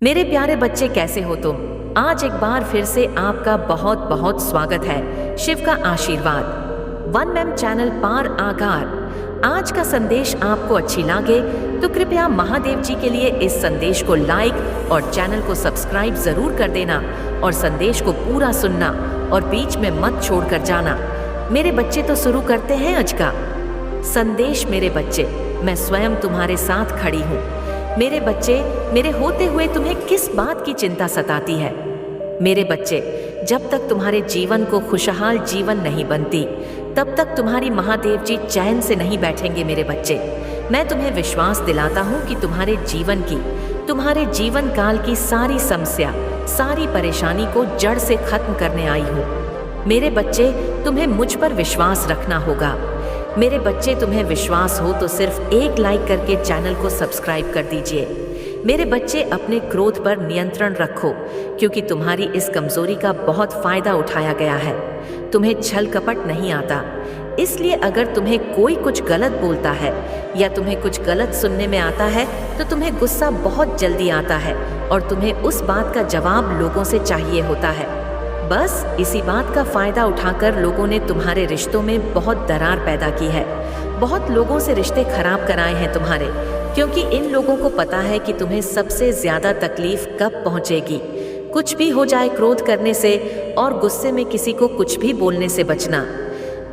मेरे प्यारे बच्चे, कैसे हो तुम? आज एक बार फिर से आपका बहुत बहुत स्वागत है शिव का आशीर्वाद वन मैम चैनल पार आकार। आज का संदेश आपको अच्छी लगे तो कृपया महादेव जी के लिए इस संदेश को लाइक और चैनल को सब्सक्राइब जरूर कर देना और संदेश को पूरा सुनना और बीच में मत छोड़कर जाना। मेरे बच्चे, तो शुरू करते हैं आज का संदेश। मेरे बच्चे, मैं स्वयं तुम्हारे साथ खड़ी हूँ। मेरे बच्चे, मेरे होते हुए तुम्हें किस बात की चिंता सताती है? मेरे बच्चे, जब तक तुम्हारे जीवन को खुशहाल जीवन नहीं बनती तब तक तुम्हारी महादेव जी चैन से नहीं बैठेंगे। मेरे बच्चे, मैं तुम्हें विश्वास दिलाता हूँ कि तुम्हारे जीवन काल की सारी समस्या, सारी परेशानी को जड़ से खत्म करने आई हूँ। मेरे बच्चे, तुम्हें मुझ पर विश्वास रखना होगा। मेरे बच्चे, तुम्हें विश्वास हो तो सिर्फ एक लाइक करके चैनल को सब्सक्राइब कर दीजिए। मेरे बच्चे, अपने क्रोध पर नियंत्रण रखो क्योंकि तुम्हारी इस कमजोरी का बहुत फायदा उठाया गया है। तुम्हें छल कपट नहीं आता, इसलिए अगर तुम्हें कोई कुछ गलत बोलता है या तुम्हें कुछ गलत सुनने में आता है तो तुम्हें गुस्सा बहुत जल्दी आता है और तुम्हें उस बात का जवाब लोगों से चाहिए होता है। बस इसी बात का फायदा उठाकर लोगों ने तुम्हारे रिश्तों में बहुत दरार पैदा की है। बहुत लोगों से रिश्ते खराब कराए हैं तुम्हारे, क्योंकि इन लोगों को पता है कि तुम्हें सबसे ज्यादा तकलीफ कब पहुंचेगी। कुछ भी हो जाए, क्रोध करने से और गुस्से में किसी को कुछ भी बोलने से बचना।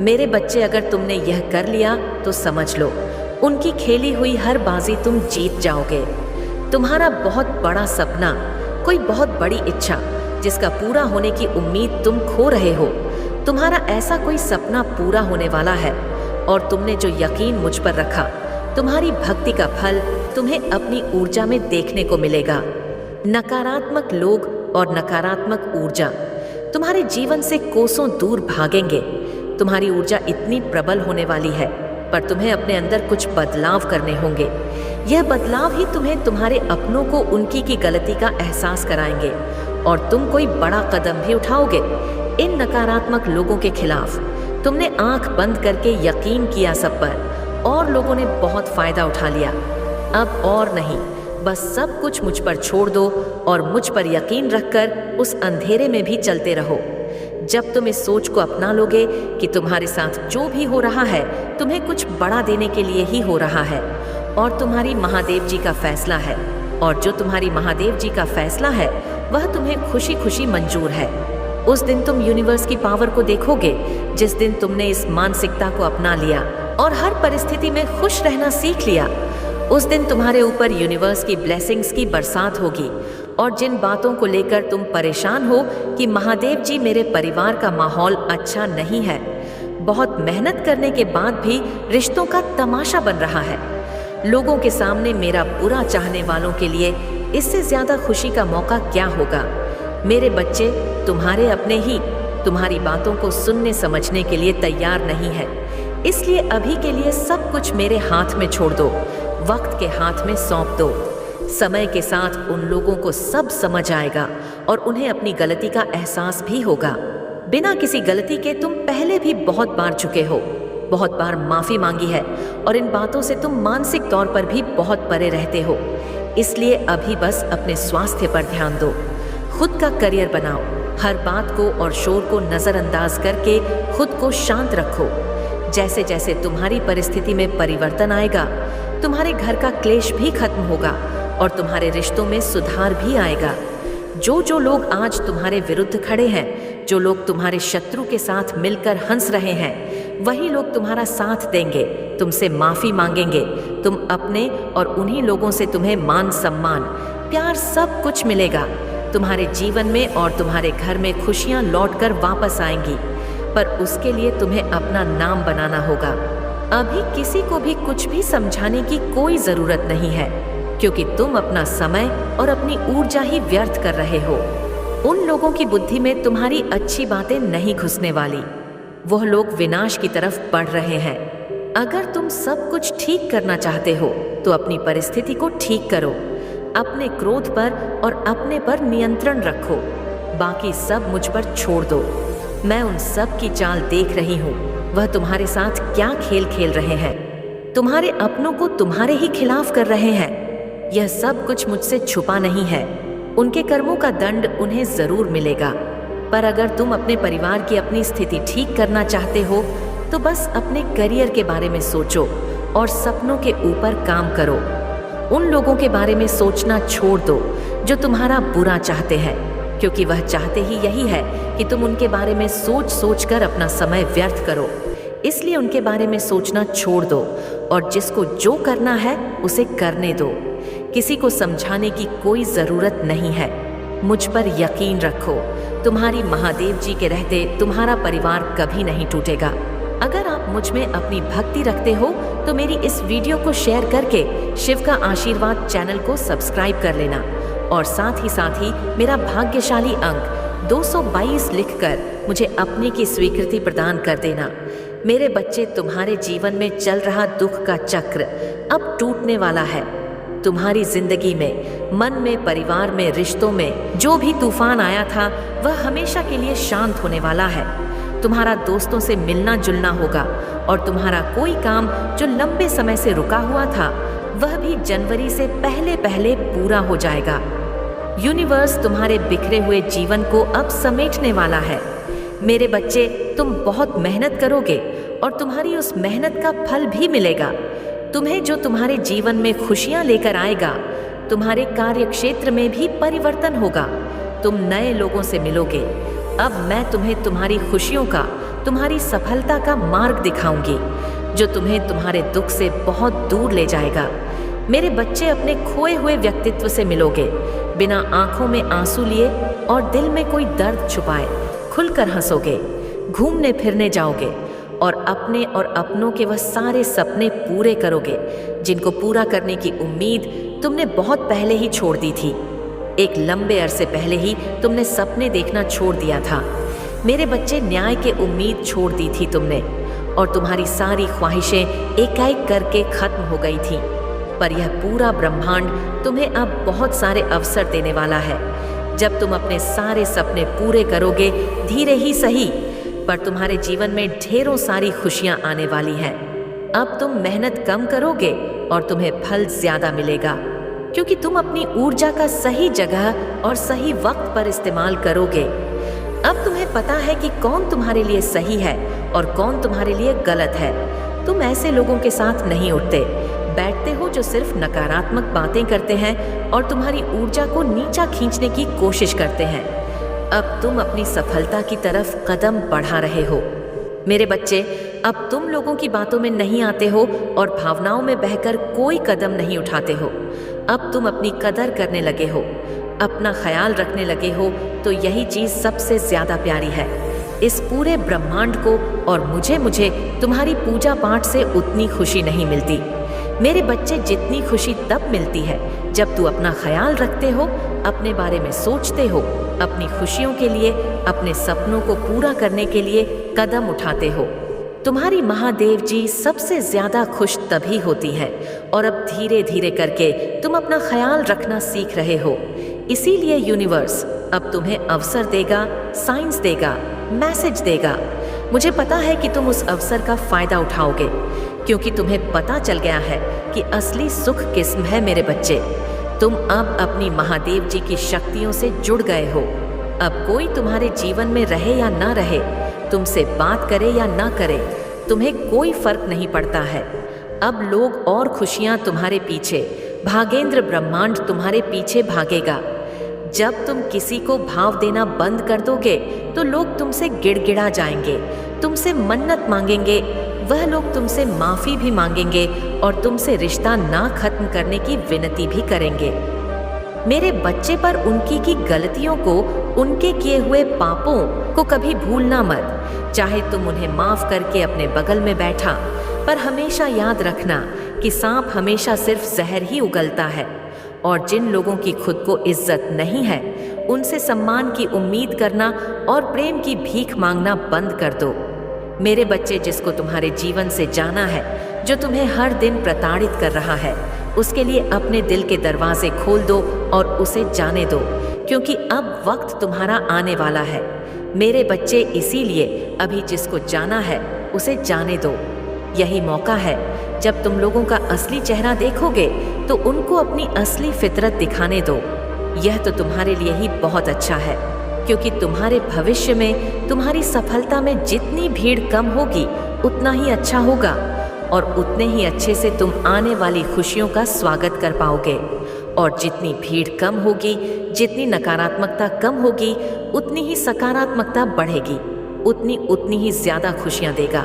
मेरे बच्चे, अगर तुमने यह कर लिया तो समझ लो, उनकी खेली हुई हर बाजी तुम जीत जाओगे। तुम्हारा बहुत बड़ा सपना, कोई बहुत बड़ी इच्छा जिसका पूरा होने की उम्मीद तुम खो रहे हो, तुम्हारा ऐसा कोई सपना पूरा होने वाला है और तुमने जो यकीन मुझ पर रखा, तुम्हारी भक्ति का फल तुम्हें अपनी ऊर्जा में देखने को मिलेगा। नकारात्मक लोग और नकारात्मक ऊर्जा तुम्हारे जीवन से कोसों दूर भागेंगे। तुम्हारी ऊर्जा इतनी प्रबल होने वाली है, पर तुम्हें अपने अंदर कुछ बदलाव करने होंगे। यह बदलाव ही तुम्हें तुम्हारे अपनों को उनकी की गलती का एहसास कराएंगे और तुम कोई बड़ा कदम भी उठाओगे। इन नकारात्मक लोगों के खिलाफ तुमने आंख बंद करके यकीन किया सब पर, और लोगों ने बहुत फायदा उठा लिया। अब और नहीं, बस सब कुछ मुझ पर छोड़ दो और मुझ पर यकीन रखकर उस अंधेरे में भी चलते रहो। जब तुम इस सोच को अपना लोगे कि तुम्हारे साथ जो भी हो रहा है तुम्हें कुछ बड़ा देने के लिए ही हो रहा है और तुम्हारी महादेव जी का फैसला है, और जो तुम्हारी महादेव जी का फैसला है वह तुम्हें खुशी खुशी मंजूर है, उस दिन तुम यूनिवर्स की पावर को देखोगे। जिस दिन तुमने इस मानसिकता को अपना लिया और हर परिस्थिति में खुश रहना सीख लिया, उस दिन तुम्हारे ऊपर यूनिवर्स की ब्लेसिंग्स की बरसात होगी। और जिन बातों को लेकर तुम परेशान हो कि महादेव जी, मेरे परिवार का माहौल अच्छा नहीं है, बहुत मेहनत करने के बाद भी रिश्तों का तमाशा बन रहा है, लोगों के सामने मेरा बुरा चाहने वालों के लिए इससे ज्यादा खुशी का मौका क्या होगा? मेरे बच्चे, तुम्हारे अपने ही तुम्हारी बातों को सुनने समझने के लिए तैयार नहीं है, इसलिए अभी के लिए सब कुछ मेरे हाथ में छोड़ दो, वक्त के हाथ में सौंप दो। समय के साथ उन लोगों को सब समझ आएगा और उन्हें अपनी गलती का एहसास भी होगा। बिना किसी गलती के तुम पहले भी बहुत बार चुके हो, बहुत बार माफी मांगी है और इन बातों से तुम मानसिक तौर पर भी बहुत परे रहते हो। इसलिए अभी बस अपने स्वास्थ्य पर ध्यान दो, खुद का करियर बनाओ, हर बात को और शोर को नजरअंदाज करके खुद को शांत रखो। जैसे जैसे तुम्हारी परिस्थिति में परिवर्तन आएगा, तुम्हारे घर का क्लेश भी खत्म होगा और तुम्हारे रिश्तों में सुधार भी आएगा। जो लोग आज तुम्हारे विरुद्ध खड़े हैं, जो लोग तुम्हारे शत्रु के साथ मिलकर हंस रहे हैं, वही लोग तुम्हारा साथ देंगे, तुमसे माफी मांगेंगे। तुम अपने और उन्हीं लोगों से तुम्हें मान सम्मान, प्यार सब कुछ मिलेगा। तुम्हारे जीवन में और तुम्हारे घर में खुशियां लौटकर वापस आएंगी, पर उसके लिए तुम्हें अपना नाम बनाना होगा। अभी किसी को भी कुछ भी समझाने की कोई जरूरत नहीं है, क्योंकि तुम अपना समय और अपनी ऊर्जा ही व्यर्थ कर रहे हो। उन लोगों की बुद्धि में तुम्हारी अच्छी बातें नहीं घुसने वाली, वह लोग विनाश की तरफ बढ़ रहे हैं। अगर तुम सब कुछ ठीक करना चाहते हो तो अपनी परिस्थिति को ठीक करो, अपने क्रोध पर और अपने पर नियंत्रण रखो, बाकी सब मुझ पर छोड़ दो। मैं उन सब की चाल देख रही हूँ, वह तुम्हारे साथ क्या खेल खेल रहे हैं। तुम्हारे अपनों को तुम्हारे ही खिलाफ कर रहे हैं। यह सब कुछ मुझसे छुपा नहीं है। उनके कर्मों का दंड उन्हें जरूर मिलेगा। पर अगर तुम अपने परिवार की अपनी स्थिति ठीक करना चाहते हो तो बस अपने करियर के बारे में सोचो और सपनों के ऊपर काम करो। उन लोगों के बारे में सोचना छोड़ दो जो तुम्हारा बुरा चाहते हैं, क्योंकि वह चाहते ही यही है कि तुम उनके बारे में सोच सोच कर अपना समय व्यर्थ करो। इसलिए उनके बारे में सोचना छोड़ दो और जिसको जो करना है उसे करने दो। किसी को समझाने की कोई ज़रूरत नहीं है। मुझ पर यकीन रखो, तुम्हारी महादेव जी के रहते तुम्हारा परिवार कभी नहीं टूटेगा। अगर आप मुझ में अपनी भक्ति रखते हो तो मेरी इस वीडियो को शेयर करके शिव का आशीर्वाद चैनल को सब्सक्राइब कर लेना और साथ ही मेरा भाग्यशाली अंक 222 लिखकर मुझे अपने की स्वीकृति प्रदान कर देना। मेरे बच्चे, तुम्हारे जीवन में चल रहा दुख का चक्र अब टूटने वाला है। तुम्हारी जिंदगी में, मन में, परिवार में, रिश्तों में जो भी तूफान आया था वह हमेशा के लिए शांत होने वाला है। तुम्हारा दोस्तों से मिलना जुलना होगा और तुम्हारा कोई काम जो लंबे समय से रुका हुआ था वह भी जनवरी से पहले पहले पूरा हो जाएगा। यूनिवर्स तुम्हारे बिखरे हुए जीवन को अब समेटने वाला है। मेरे बच्चे, तुम बहुत मेहनत करोगे और तुम्हारी उस मेहनत का फल भी मिलेगा। तुम्हें जो तुम्हारे जीवन में खुशियां लेकर आएगा, तुम्हारे कार्य क्षेत्र में भी परिवर्तन होगा। तुम नए लोगों से मिलोगे। अब मैं तुम्हें तुम्हारी खुशियों का, तुम्हारी सफलता का मार्ग दिखाऊंगी जो तुम्हें तुम्हारे दुख से बहुत दूर ले जाएगा। मेरे बच्चे, अपने खोए हुए व्यक्तित्व से मिलोगे। बिना आंखों में आंसू लिए और दिल में कोई दर्द छुपाए खुलकर हंसोगे, घूमने फिरने जाओगे और अपने और अपनों के वह सारे सपने पूरे करोगे जिनको पूरा करने की उम्मीद तुमने बहुत पहले ही छोड़ दी थी। एक लंबे अरसे पहले ही तुमने सपने देखना छोड़ दिया था। मेरे बच्चे, न्याय के उम्मीद छोड़ दी थी तुमने और तुम्हारी सारी ख्वाहिशें एकाएक करके खत्म हो गई थी। पर यह पूरा ब्रह्मांड तुम्हें अब बहुत सारे अवसर देने वाला है। जब तुम अपने सारे सपने पूरे करोगे, धीरे ही सही, पर तुम्हारे जीवन में ढेरों सारी खुशियां आने वाली हैं। अब तुम मेहनत कम करोगे और तुम्हें फल ज्यादा मिलेगा, क्योंकि तुम अपनी ऊर्जा का सही जगह और सही वक्त पर इस्तेमाल करोगे। अब तुम्हें पता है कि कौन तुम्हारे लिए सही है और कौन तुम्हारे लिए गलत है। तुम ऐसे लोगों के साथ नहीं उठते बैठते हो जो सिर्फ नकारात्मक बातें करते हैं और तुम्हारी ऊर्जा को नीचा खींचने की कोशिश करते हैं। अब तुम अपनी सफलता की तरफ कदम बढ़ा रहे हो। मेरे बच्चे, अब तुम लोगों की बातों में नहीं आते हो और भावनाओं में बहकर कोई कदम नहीं उठाते हो। अब तुम अपनी कदर करने लगे हो, अपना ख्याल रखने लगे हो, तो यही चीज़ सबसे ज़्यादा प्यारी है। इस पूरे ब्रह्मांड को और मुझे तुम्हारी पूजा पाठ से उतनी खुशी नहीं मिलती। मेरे बच्चे, जितनी खुशी तब मिलती है जब तू अपना ख्याल रखते हो, अपने बारे में सोचते हो, अपनी खुशियों के लिए, अपने सपनों को पूरा करने के लिए कदम उठाते हो। तुम्हारी महादेव जी सबसे ज्यादा खुश तभी होती है और अब धीरे धीरे करके तुम अपना ख्याल रखना सीख रहे हो। इसीलिए यूनिवर्स अब तुम्हें अवसर देगा, साइंस देगा, मैसेज देगा। मुझे पता है कि तुम उस अवसर का फायदा उठाओगे, क्योंकि तुम्हें पता चल गया है कि असली सुख किस्म है। मेरे बच्चे, तुम अब अपनी महादेव जी की शक्तियों से जुड़ गए हो। अब कोई तुम्हारे जीवन में रहे या ना रहे, तुमसे बात करे या ना करे, तुम्हें कोई फर्क नहीं पड़ता है। अब लोग और खुशियां तुम्हारे पीछे, भागेंद्र ब्रह्मांड तुम्हारे पीछे भागेगा। जब तुम किसी को भाव देना बंद कर दोगे तो लोग तुमसे गिड़गिड़ा जाएंगे, तुमसे मन्नत मांगेंगे, वह लोग तुमसे माफी भी मांगेंगे और तुमसे रिश्ता ना खत्म करने की विनती भी करेंगे। मेरे बच्चे, पर उनकी की गलतियों को, उनके किए हुए पापों को कभी भूलना मत। चाहे तुम उन्हें माफ करके अपने बगल में बैठा, पर हमेशा याद रखना कि सांप हमेशा सिर्फ जहर ही उगलता है और जिन लोगों की खुद को इज्जत नहीं है उनसे सम्मान की उम्मीद करना और प्रेम की भीख मांगना बंद कर दो। मेरे बच्चे, जिसको तुम्हारे जीवन से जाना है, जो तुम्हें हर दिन प्रताड़ित कर रहा है, उसके लिए अपने दिल के दरवाजे खोल दो और उसे जाने दो, क्योंकि अब वक्त तुम्हारा आने वाला है। मेरे बच्चे, इसीलिए अभी जिसको जाना है उसे जाने दो। यही मौका है जब तुम लोगों का असली चेहरा देखोगे तो उनको अपनी असली फितरत दिखाने दो। यह तो तुम्हारे लिए ही बहुत अच्छा है, क्योंकि तुम्हारे भविष्य में तुम्हारी सफलता में जितनी भीड़ कम होगी उतना ही अच्छा होगा, और उतने ही अच्छे से तुम आने वाली खुशियों का स्वागत कर पाओगे। और जितनी भीड़ कम होगी, जितनी नकारात्मकता कम होगी, उतनी ही सकारात्मकता बढ़ेगी, उतनी ही ज्यादा खुशियां देगा।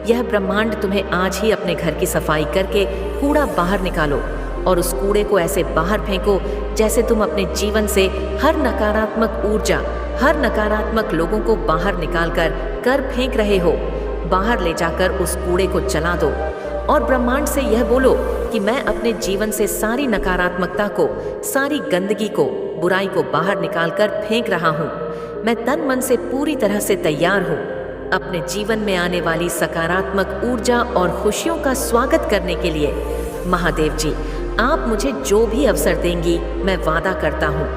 यह ब्रह्मांड तुम्हें आज ही अपने घर की सफाई करके कूड़ा बाहर निकालो, और उस कूड़े को ऐसे बाहर फेंको जैसे तुम अपने जीवन से हर नकारात्मक ऊर्जा, हर नकारात्मक लोगों को बाहर निकालकर कर फेंक रहे हो। बाहर ले जाकर उस कूड़े को जला दो और ब्रह्मांड से यह बोलो कि मैं अपने जीवन से सारी नकारात्मकता को, सारी गंदगी को, बुराई को बाहर निकालकर फेंक रहा हूँ। मैं तन मन से पूरी तरह से तैयार हूँ अपने जीवन में आने वाली सकारात्मक ऊर्जा और खुशियों का स्वागत करने के लिए। महादेव जी, आप मुझे जो भी अवसर देंगी, मैं वादा करता हूँ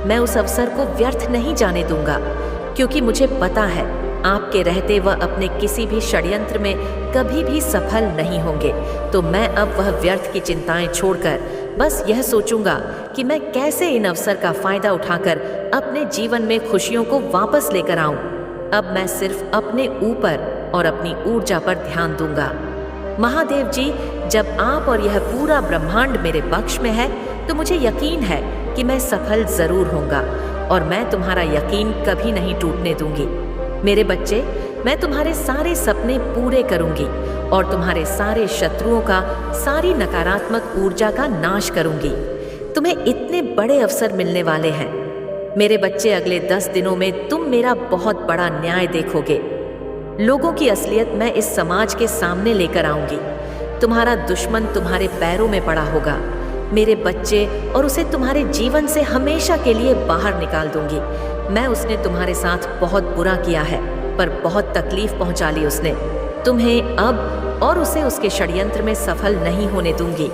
मैं उस अवसर को व्यर्थ नहीं जाने दूंगा, क्योंकि मुझे पता है आपके रहते वह अपने किसी भी षड्यंत्र में कभी भी सफल नहीं होंगे। तो मैं अब वह व्यर्थ की चिंताएं छोड़कर बस यह सोचूंगा कि मैं कैसे इन अवसर का फायदा उठाकर अपने जीवन में खुशियों को वापस लेकर आऊं। अब मैं सिर्फ अपने ऊपर और अपनी ऊर्जा पर ध्यान दूंगा। महादेव जी, जब आप और यह पूरा ब्रह्मांड मेरे पक्ष में है तो मुझे यकीन है कि मैं सफल जरूर होऊंगा, और मैं तुम्हारा यकीन कभी नहीं टूटने दूंगी। मेरे बच्चे, मैं तुम्हारे सारे सपने पूरे करूंगी और तुम्हारे सारे शत्रुओं का, सारी नकारात्मक ऊर्जा का नाश करूंगी। तुम्हें इतने बड़े अवसर मिलने वाले हैं मेरे बच्चे। अगले 10 दिनों में तुम मेरा बहुत बड़ा न्याय देखोगे। लोगों की असलियत मैं इस समाज के सामने लेकर आऊंगी। तुम्हारा दुश्मन तुम्हारे पैरों में पड़ा होगा मेरे बच्चे, और उसे तुम्हारे जीवन से हमेशा के लिए बाहर निकाल दूंगी। मैं उसने तुम्हारे साथ बहुत बुरा किया है, पर बहुत तकलीफ पहुंचा ली उसने तुम्हें अब, और उसे उसके षड्यंत्र में सफल नहीं होने दूंगी।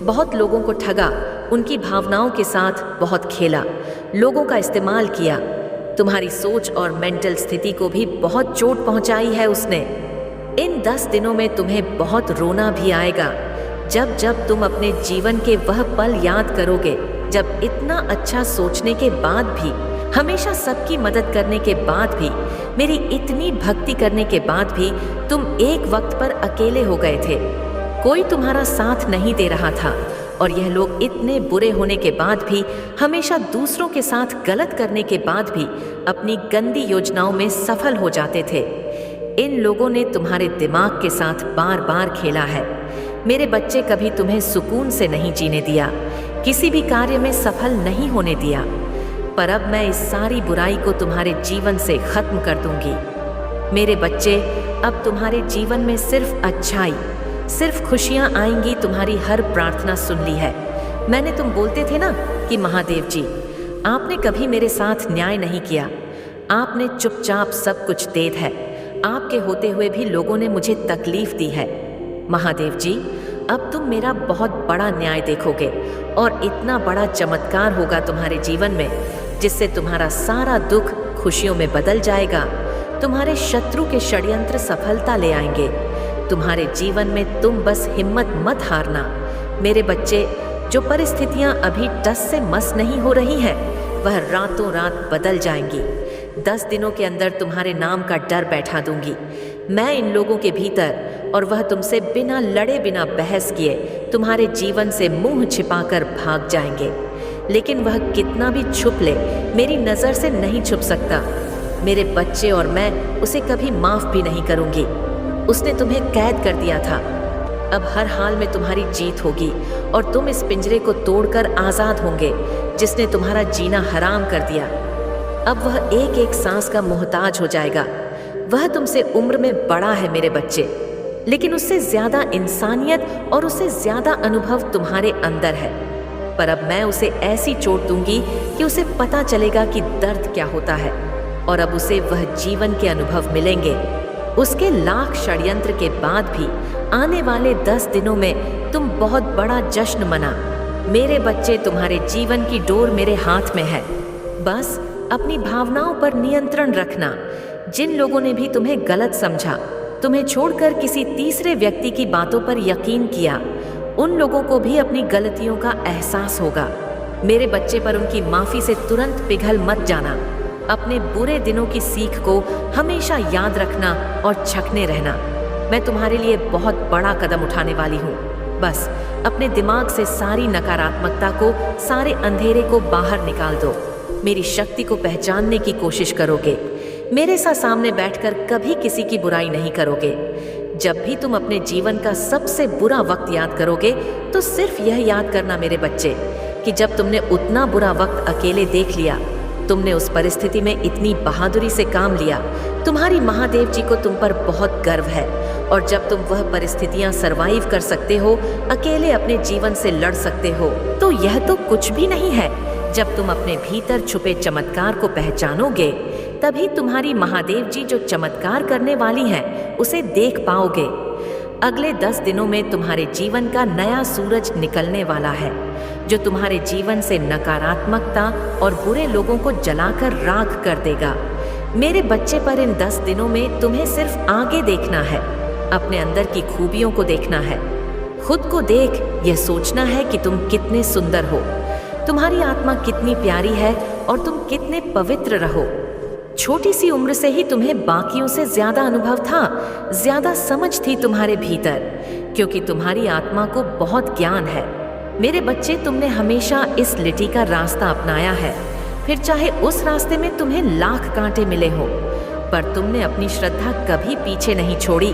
बहुत लोगों को ठगा, उनकी भावनाओं के साथ बहुत खेला, लोगों का इस्तेमाल किया। तुम्हारी सोच और मेंटल स्थिति को भी बहुत चोट पहुंचाई है उसने। इन 10 दिनों में तुम्हें बहुत रोना भी आएगा, जब जब तुम अपने जीवन के वह पल याद करोगे जब इतना अच्छा सोचने के बाद भी, हमेशा सबकी मदद करने के बाद भी, मेरी इतनी भक्ति करने के बाद भी तुम एक वक्त पर अकेले हो गए थे। कोई तुम्हारा साथ नहीं दे रहा था, और यह लोग इतने बुरे होने के बाद भी, हमेशा दूसरों के साथ गलत करने के बाद भी अपनी गंदी योजनाओं में सफल हो जाते थे। इन लोगों ने तुम्हारे दिमाग के साथ बार बार खेला है मेरे बच्चे। कभी तुम्हें सुकून से नहीं जीने दिया, किसी भी कार्य में सफल नहीं होने दिया। पर अब मैं इस सारी बुराई को तुम्हारे जीवन से खत्म कर दूंगी मेरे बच्चे। अब तुम्हारे जीवन में सिर्फ अच्छाई, सिर्फ खुशियां आएंगी। तुम्हारी हर प्रार्थना सुन ली है मैंने। तुम बोलते थे ना कि महादेव जी, आपने कभी मेरे साथ न्याय नहीं किया, आपने चुपचाप सब कुछ दे है। आपके होते हुए भी लोगों ने मुझे तकलीफ दी है। महादेव जी, अब तुम मेरा बहुत बड़ा न्याय देखोगे, और इतना बड़ा चमत्कार होगा तुम्हारे जीवन में, जिससे तुम्हारा सारा दुख खुशियों में बदल जाएगा। तुम्हारे शत्रु के षड्यंत्र सफलता ले आएंगे तुम्हारे जीवन में। तुम बस हिम्मत मत हारना मेरे बच्चे। जो परिस्थितियां अभी टस से मस नहीं हो रही हैं, वह रातों रात बदल जाएंगी। 10 दिनों के अंदर तुम्हारे नाम का डर बैठा दूंगी मैं इन लोगों के भीतर, और वह तुमसे बिना लड़े, बिना बहस किए तुम्हारे जीवन से मुंह छिपाकर भाग जाएंगे। लेकिन वह कितना भी छुप ले, मेरी नज़र से नहीं छुप सकता मेरे बच्चे, और मैं उसे कभी माफ़ भी नहीं करूंगी। उसने तुम्हें कैद कर दिया था। अब हर हाल में तुम्हारी जीत होगी, और तुम इस पिंजरे को तोड़कर आज़ाद होंगे जिसने तुम्हारा जीना हराम कर दिया। अब वह एक एक सांस का मोहताज हो जाएगा। वह तुमसे उम्र में बड़ा है मेरे बच्चे, लेकिन उससे ज्यादा इंसानियत और उससे ज्यादा अनुभव तुम्हारे अंदर है। पर अब मैं उसे ऐसी चोट दूंगी कि उसे पता चलेगा कि दर्द क्या होता है, और अब उसे वह जीवन के अनुभव मिलेंगे। उसके लाख षड्यंत्र के बाद भी आने वाले 10 दिनों में तुम बहुत बड़ा जश्न मना मेरे बच्चे। तुम्हारे जीवन की डोर मेरे हाथ में है। बस अपनी भावनाओं पर नियंत्रण रखना। जिन लोगों ने भी तुम्हें गलत समझा, तुम्हें छोड़कर किसी तीसरे व्यक्ति की बातों पर यकीन किया, उन लोगों को भी अपनी गलतियों का एहसास होगा मेरे बच्चे पर उनकी माफी से तुरंत पिघल मत जाना। अपने बुरे दिनों की सीख को हमेशा याद रखना और छकने रहना। मैं तुम्हारे लिए बहुत बड़ा कदम उठाने वाली हूँ। बस अपने दिमाग से सारी नकारात्मकता को, सारे अंधेरे को बाहर निकाल दो। मेरी शक्ति को पहचानने की कोशिश करोगे। मेरे साथ सामने बैठकर कभी किसी की बुराई नहीं करोगे। जब भी तुम अपने जीवन का सबसे बुरा वक्त याद करोगे तो सिर्फ यह याद करना मेरे बच्चे कि जब तुमने उतना बुरा वक्त अकेले देख लिया, तुमने उस परिस्थिति में इतनी बहादुरी से काम लिया। तुम्हारी महादेव जी को तुम पर बहुत गर्व है। और जब तुम वह परिस्थितियां सरवाइव कर सकते हो, अकेले अपने जीवन से लड़ सकते हो, तो यह तो कुछ भी नहीं है। जब तुम अपने भीतर छुपे चमत्कार को पहचानोगे, तभी तुम्हारी महादेव जी जो चमत्कार करने वाली हैं, उसे देख पाओगे। अगले 10 दिनों में तुम्हारे जीवन का नया सूरज निकलने वाला है, जो तुम्हारे जीवन से नकारात्मकता और बुरे लोगों को जलाकर राख कर देगा। मेरे बच्चे पर इन 10 दिनों में तुम्हें सिर्फ आगे देखना है, अपने अंदर की खूबियों को देखना है। खुद को देख यह सोचना है कि तुम कितने सुंदर हो, तुम्हारी आत्मा कितनी प्यारी है और तुम कितने पवित्र रहो। छोटी सी उम्र से ही तुम्हें बाकियों से ज्यादा अनुभव था, ज्यादा समझ थी तुम्हारे भीतर, क्योंकि तुम्हारी आत्मा को बहुत ज्ञान है। मेरे बच्चे, तुमने हमेशा इस लिटी का रास्ता अपनाया है, फिर चाहे उस रास्ते में तुम्हें लाख कांटे मिले हो, पर तुमने अपनी श्रद्धा कभी पीछे नहीं छोड़ी।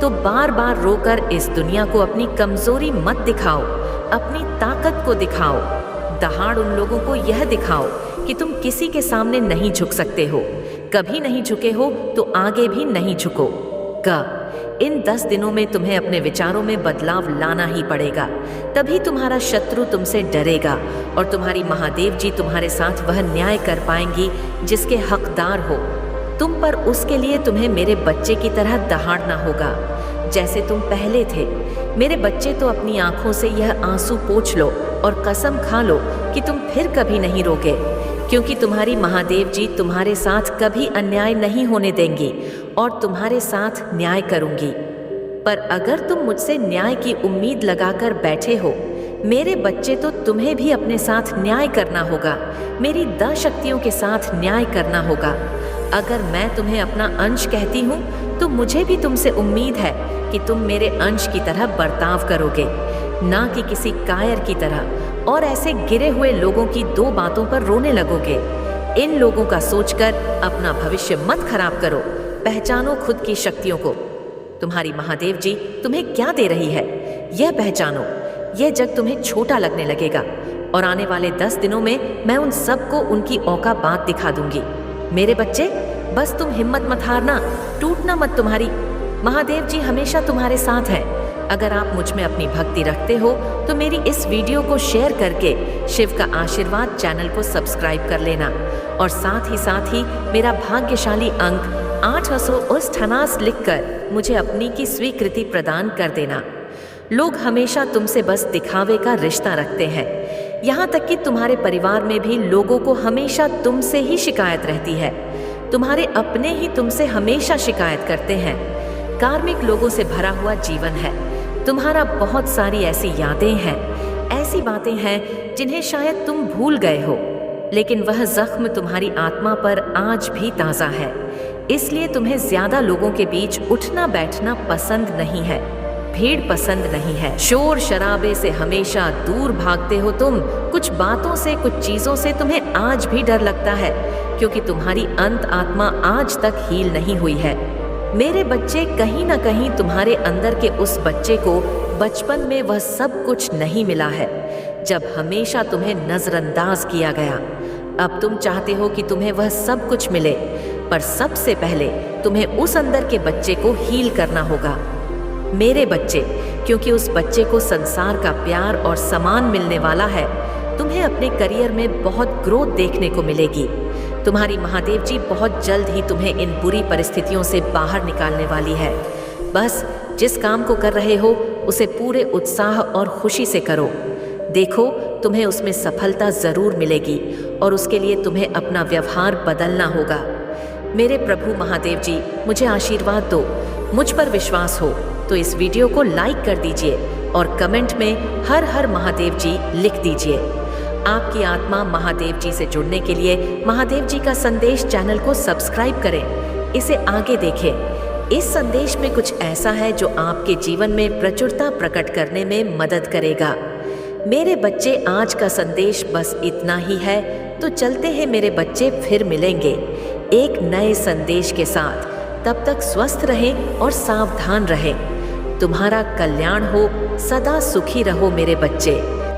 तो बार बार रोकर इस दुनिया को अपनी कमजोरी मत दिखाओ, अपनी ताकत को दिखाओ। दहाड़ उन लोगों को यह दिखाओ कि तुम किसी के सामने नहीं झुक सकते हो, कभी नहीं झुके हो तो आगे भी नहीं झुको। इन 10 दिनों में तुम्हें अपने विचारों में बदलाव लाना ही पड़ेगा, तभी तुम्हारा शत्रु तुमसे डरेगा और तुम्हारी महादेव जी तुम्हारे साथ वह न्याय कर पाएंगी जिसके हकदार हो। तुम पर उसके लिए तुम्हें मेरे बच्चे की तरह दहाड़ना होगा, जैसे तुम पहले थे। मेरे बच्चे, तो अपनी आंखों से यह आंसू पोंछ लो और कसम खा लो कि तुम फिर कभी नहीं रोगे, क्योंकि तुम्हारी महादेव जी तुम्हारे साथ कभी अन्याय नहीं होने देंगी और तुम्हारे साथ न्याय करूंगी। पर अगर तुम मुझसे न्याय की उम्मीद लगाकर बैठे हो, मेरे बच्चे, तो तुम्हें भी अपने साथ न्याय करना होगा, मेरी 10 शक्तियों के साथ न्याय करना होगा। अगर मैं तुम्हें अपना अंश कहती हूँ, तो मुझे भी तुमसे उम्मीद है कि तुम मेरे अंश की तरह बर्ताव करोगे, ना कि किसी कायर की तरह और ऐसे गिरे हुए लोगों की 2 बातों पर रोने लगोगे। इन लोगों का सोचकर अपना भविष्य मत खराब करो। पहचानो खुद की शक्तियों को। तुम्हारी महादेव जी तुम्हें क्या दे रही है, यह पहचानो। यह जग तुम्हें छोटा लगने लगेगा और आने वाले 10 दिनों में मैं उन सबको उनकी औकात बात दिखा दूंगी। मेरे बच्चे, बस तुम हिम्मत मत हारना, टूटना मत। तुम्हारी महादेव जी हमेशा तुम्हारे साथ हैं। अगर आप मुझ में अपनी भक्ति रखते हो तो मेरी इस वीडियो को शेयर करके शिव का आशीर्वाद चैनल को सब्सक्राइब कर लेना और साथ ही मेरा भाग्यशाली अंक 898 लिखकर मुझे अपनी की स्वीकृति प्रदान कर देना। लोग हमेशा तुमसे बस दिखावे का रिश्ता रखते हैं, यहाँ तक कि तुम्हारे परिवार में भी लोगों को हमेशा तुमसे ही शिकायत रहती है। तुम्हारे अपने ही तुमसे हमेशा शिकायत करते हैं। कार्मिक लोगों से भरा हुआ जीवन है। तुम्हारा बहुत सारी ऐसी यादें हैं, ऐसी बातें हैं जिन्हें शायद तुम भूल गए हो, लेकिन वह जख्म तुम्हारी आत्मा पर आज भी ताज़ा है। इसलिए तुम्हें ज्यादा लोगों के बीच उठना बैठना पसंद नहीं है, भीड़ पसंद नहीं है। शोर शराबे से हमेशा दूर भागते हो तुम। कुछ बातों से, कुछ चीजों से तुम्हें आज भी डर लगता है, क्योंकि तुम्हारी अंत आत्मा आज तक हील नहीं हुई है। मेरे बच्चे, कहीं ना कहीं तुम्हारे अंदर के उस बच्चे को बचपन में वह सब कुछ नहीं मिला है, जब हमेशा तुम्हें नजरअंदाज किया गया। अब तुम चाहते हो कि तुम्हें वह सब कुछ मिले, पर सबसे पहले तुम्हें उस अंदर के बच्चे को हील करना होगा। मेरे बच्चे, क्योंकि उस बच्चे को संसार का प्यार और सम्मान मिलने वाला है, तुम्हें अपने करियर में बहुत ग्रोथ देखने को मिलेगी। तुम्हारी महादेव जी बहुत जल्द ही तुम्हें इन बुरी परिस्थितियों से बाहर निकालने वाली है। बस जिस काम को कर रहे हो उसे पूरे उत्साह और खुशी से करो। देखो, तुम्हें उसमें सफलता जरूर मिलेगी और उसके लिए तुम्हें अपना व्यवहार बदलना होगा। मेरे प्रभु महादेव जी, मुझे आशीर्वाद दो। मुझ पर विश्वास हो तो इस वीडियो को लाइक कर दीजिए और कमेंट में हर हर महादेव जी लिख दीजिए। आपकी आत्मा महादेव जी से जुड़ने के लिए महादेव जी का संदेश चैनल को सब्सक्राइब करें, इसे आगे देखें। इस संदेश में कुछ ऐसा है जो आपके जीवन में प्रचुरता प्रकट करने में मदद करेगा। मेरे बच्चे, आज का संदेश बस इतना ही है, तो चलते हैं मेरे बच्चे, फिर मिलेंगे एक नए संदेश के साथ। तब तक स्वस्थ रहें और सावधान रहें। तुम्हारा कल्याण हो, सदा सुखी रहो मेरे बच्चे।